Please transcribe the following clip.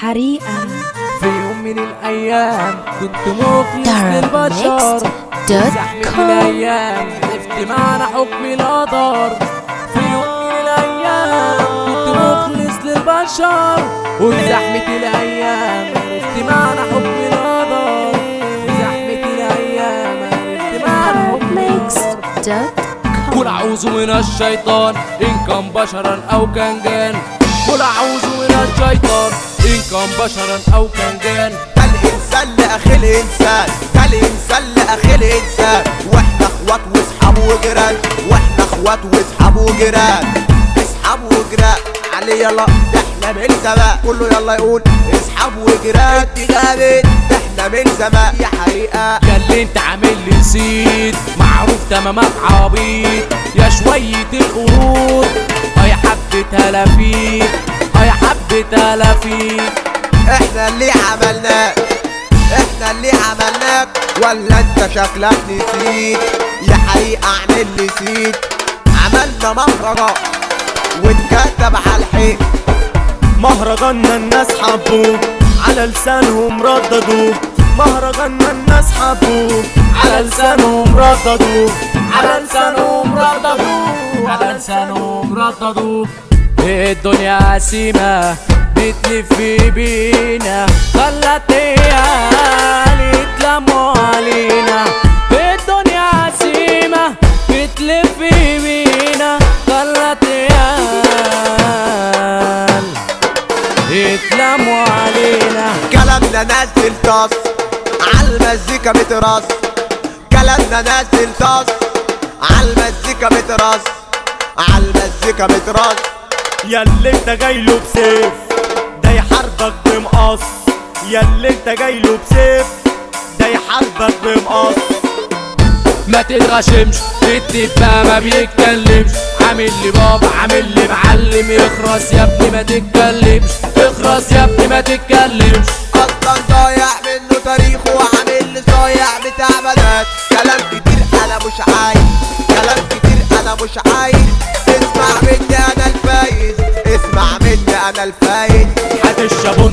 حريقة. في يوم من الأيام كنت مخلص للبشر، زحمة الأيام عرفت معنى حكم القدر. في يوم من الأيام كنت مخلص للبشر، وبزحمة الأيام عرفت معنى حكم القدر. بزحمة الأيام عرفت معنى حكم القدر. قل أعوذ من الشيطان إن كان بشرا أو كان جان. قل أعوذ من الشيطان إن كان بشرا أو كان جان. الإنسان لأخي الإنسان، الإنسان لأخي الإنسان، وإحنا إخوات وأصحاب وجيران، وإحنا إخوات وأصحاب وجيران، أصحاب وجيران علي يلا ده إحنا من زمان، كله يلا يقول أصحاب وجيران. أنت جامد ده إحنا من زمان يا حقيقة. يا اللي أنت عامل لي نسيت، معروف تمامك عبيط يا شوية القرود. يا حبة هلافيك، يا حبة هلافيك. إحنا اللي عملناك، إحنا اللي عملناك، ولا أنت شكلك نسيت؟ يا حقيقة عن اللي نسيت. عملنا مهرجان واتكتب على الحيط، مهرجاننا الناس حبوه على لسانهم رددوه، مهرجاننا الناس حبوه على لسانهم رددوه، على لسانهم رددوه، على لسانهم رددوه. الدنيا قسيمة بتلف بينا، خلت عيال يتلموا علينا. الدنيا قسيمة بتلف بينا، خلت عيال يتلموا علينا. كلامنا نازل طاس عالمزيكا متراس، كلامنا نازل طاس عالمزيكا متراس، عالمزيكا متراس. ياللي انت جايله بسيف ده يحاربك بمقص، ياللي انت جايله بسيف ده يحاربك بمقص. ما تتغشمش الدبة ما بيتكلمش، عامل لي بابا عامل لي معلم. اخرس يا ابني ما تتكلمش، اخرس يا ابني ما تتكلمش. اصلا ضايع منه تاريخه وعامل لي صايع بتاع بنات. كلام كتير انا مش عايز، كلام كتير انا مش عايز. اسمع مني انا الفايز، اسمع مني انا الفايز. هات الشابون